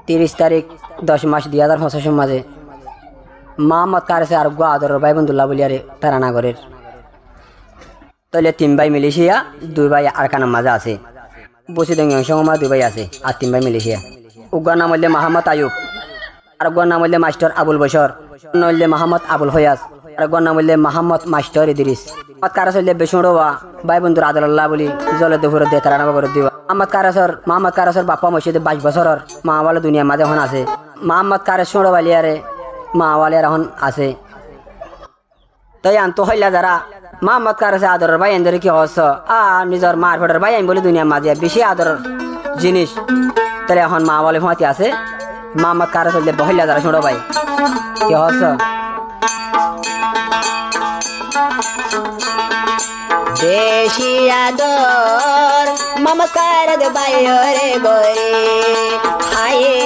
30 তারিখ 10 মাস 2025 মাঝে মোহাম্মদ কারেসে আর আদর ভাই বন্ধুল্লাহ বলিয়ারে তারা নাগরের তাহলে 3 ভাই মিলিশিয়া 2 ভাই আরকানার মাঝে আছে বসিদঙ্গি অংশমা 2 ভাই আছে আর 3 ভাই মিলিশিয়া উগ্র নাম হইলে মোহাম্মদ আয়ুব আর উগ্র নাম হইলে মাস্টার আবুল বশর নাম হইলে মোহাম্মদ আবুল হয়াস আর উগ্র নাম হইলে মোহাম্মদ মাস্টার ইদ্রিস মোহাম্মদ কারেস হইলে বেশুড়োয়া ভাই বন্ধুর আদরুল্লাহ বলি জলে দুপুরে দিয়ে তারা নাগর দিবা মোহাম্মদ কারেসর বাপ্পা মসজিদে 22 বছরের মা ওয়ালা দুনিয়ার মাঝে এখন আছে মোহাম্মদ কারেস শুঁড়ো বালিয়ারে মা ওয়ালিয়ার এখন আছে তাই আনতো হইলা যারা মোহাম্মদ কারেসে আদরের ভাই এদের কি হস নিজের মার ফেটার ভাই আমি বলি দুনিয়ার মাঝে বেশি আদরের জিনিস তাহলে এখন মা ওয়ালি ফাঁতি আছে মোহাম্মদ কারেস হইলে হইলা যারা শুঁড়ো ভাই কি হস বেশি আদর মমকার বাইরে গরে হায়ে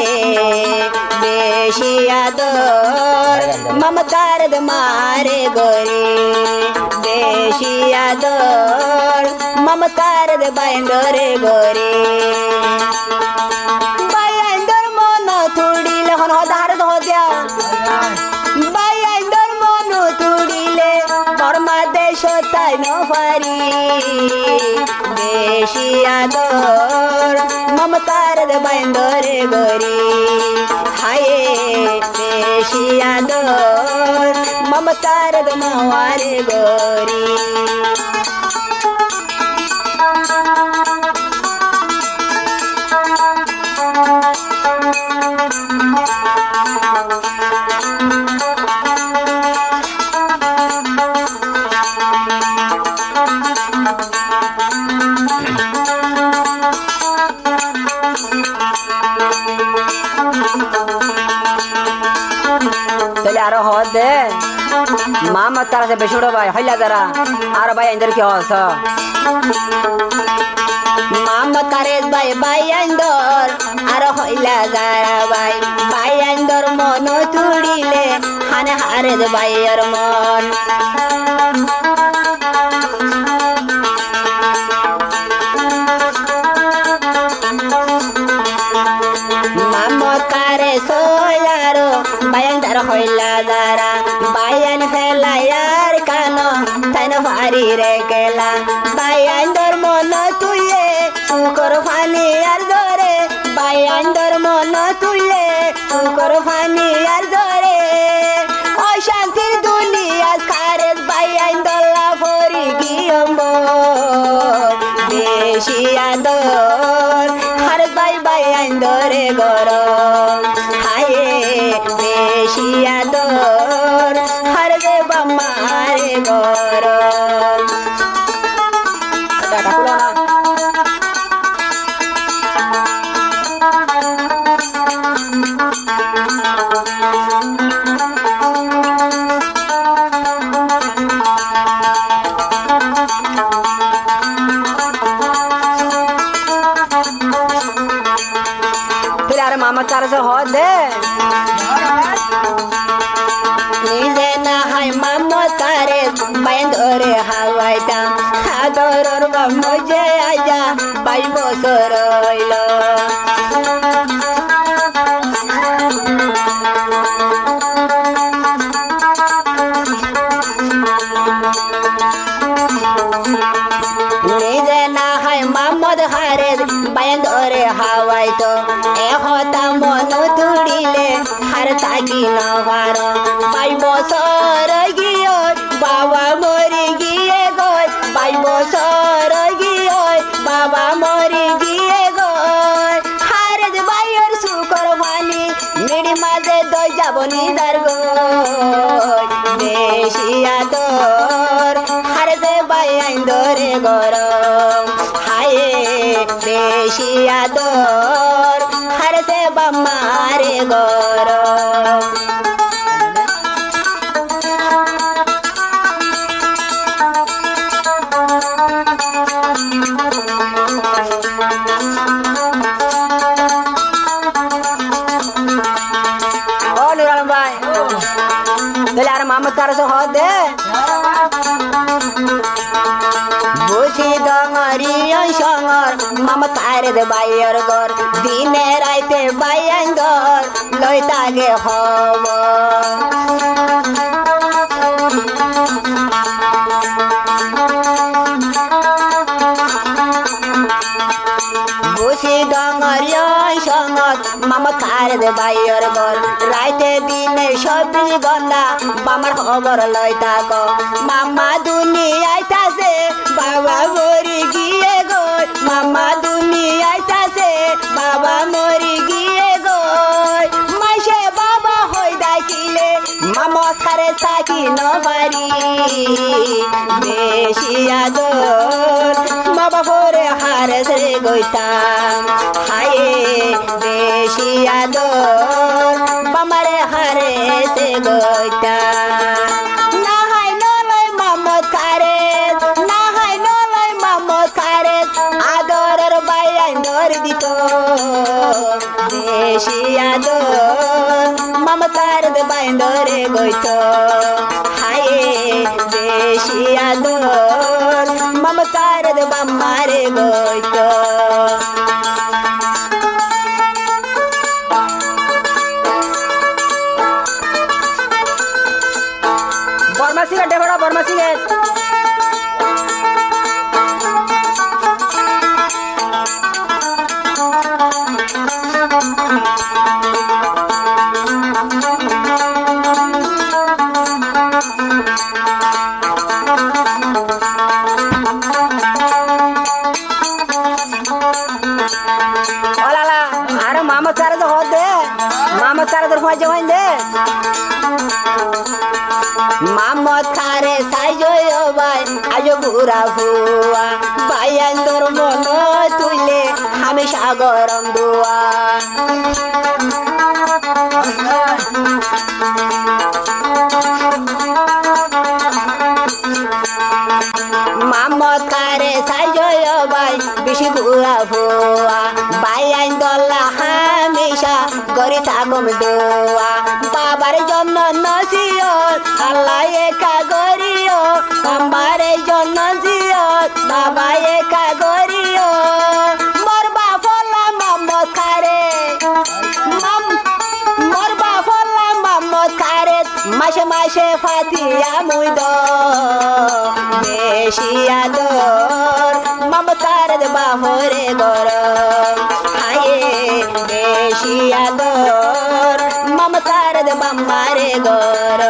বেশি আদর মমকার মারে গরে বেশি আদর মমকার বাইরে গরে বাইন্দর মন তুড়িলে হন ধার ধোদিয়া বাইন্দর মন তুড়িলে দেশ তাই নারি বেশি আদর মমতার বাইন্দরে গরি হায়ে বেশি আদর মমতার মাওয়ারে গরি আরো হদে মোহাম্মদ কারেসে বেশুড়ো ভাই হইলা যারা আর ভাই এদের কি হস মোহাম্মদ কারেস ভাই বাইন্দর আর হইলা যারা বাইন্দর মন তুড়িলে হানে হারে ভাইয়ের মন মোহাম্মদ কারেস বাইন্দর হইলা যারা বাইন ফেলায়ার কানো তাইন ভারি রে গেলা বাইন্দর মন তুইলে সুকর ফানি আর ধরে বাইন্দর মন তুইলে সুকর ফানি আর ধরে অশান্তির দুনিয়া কারেস বাইন্দলা ফরি গিয়ম্ব বেশি আদর হার বাইন্দরে গরম হায়ে বেশি আদর হার দে বামারে গরম মোহাম্মদ কারেসে হদে নিজে না হাই মোহাম্মদ কারেস বাইন্দরে হাওয়াইতা আদরর মজে আজা 22 বছর হইল নিজে না হাই মোহাম্মদ কারেস বাইন্দরে হাওয়াইতো এহতা মন তুড়িলে হার থাকি নহার 22 বছর গিয়ে বাবা মরি গিয়ে গয় 22 বছর গিয়ে বাবা মরি গিয়ে গয় হার বাইয়ের সুকর ভানি মিড়ি মাঝে দই যাবনি দার গয় বেশি আদর হার দে বাইন্দরে গরম হায়ে বেশি আদর হার দে বামারে গরম মোহাম্মদ কারেসে হদে বুঝি ডঙরি সঙর মমতার বাইয়ের গর দিনে রাইতে বাইয়াঙ্গর লই তাগে হব বুঝি ডঙরি সঙর মমতার বাইয়ের গর রাইতে দিনে সবজি গন্ডা বামার খবর লই তাগ মামা দুনিয়াইতাছে বাবা মরি গিয়ে গো মামা দুনিয়াইতাছে বাবা মরি গিয়ে গো মাসে বাবা হই ডাকিলে মামা খারে থাকি নবারি বেশি আদর বাবা পরে হারে রে গইতাম হায়ে বেশি আদর বামারে হারে সে গইতাম না হাই নলয় মামত খারে না হাই নলয় মামত খারে আদরের বাইয়াই দর দিত বেশি আদর মমতার বাইন্দরে গইত হায়ে বেশি আদর মমতার বাম্মারে গইত বর্মা সিগারেট দেবড়া বর্মা সিগারেট ওলালা আরে মামা কারে তো হদ দে মামা কারে তো হয়ে যাওয়াই দে মামত খারে সাইজয় ভাই আজো বুড়া হুয়া ভাইয়ান তোর মন তুইলে আমি সাগরম দুয়া মামত খারে সাইজয় ভাই বেশি বুড়া হুয়া ভাইয়ান দল্লা হামেশা গরি থাকম দোয়া বাবার জন্য নসিয়ত আল্লাহ একা গরিও বাবার জন্য জিয়ত বাবা একা গরিও মরবা ফলা মামত খারে মরবা ফলা মামত খারে মাসে মাসে ফাতিয়া মুইদ বেশি আদর মমতার বাহরে গর হায়ে বেশি আদর মমতার বাম্মারে গর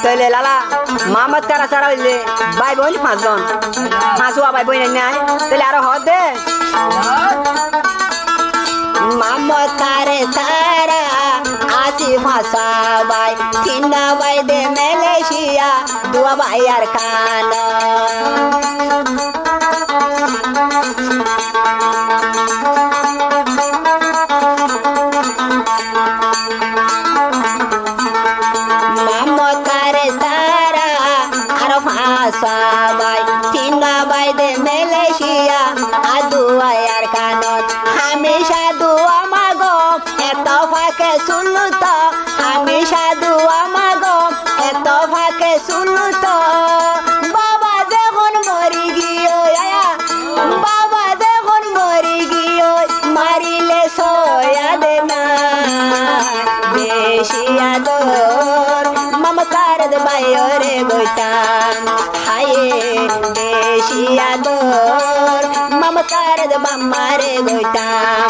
তাহলে লালা মামত কারা সারা হইলে ভাই বোন পাঁচজন পাঁচুয়া ভাই বোন নাই তাহলে আরো হদ দে মামত কারে সারা আসি ভাষা ভাই তিনা ভাই দে মালয়েশিয়া দুয়া ভাই আর খানা ভাই তিনা ভাই দে মালয়েশিয়া আদুয়া আর কানত হামেশা দুয়া মাগো এত ফাঁকে শুনলু তো হামেশা দুয়া মাগো এত ফাঁকে শুনলু তো বাবা যখন মরি গিয়ে বাবা যখন মরি গিয়ে মারিলে সয়া দে না বেশি আদর মমতার বাইরে গইতাম হায়ে বেশি আদর মমতার বাম্মারে গইতাম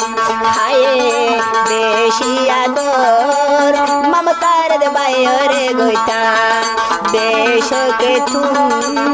হায়ে বেশি আদর মমতার বাইরে গইতাম দেশকে তুমি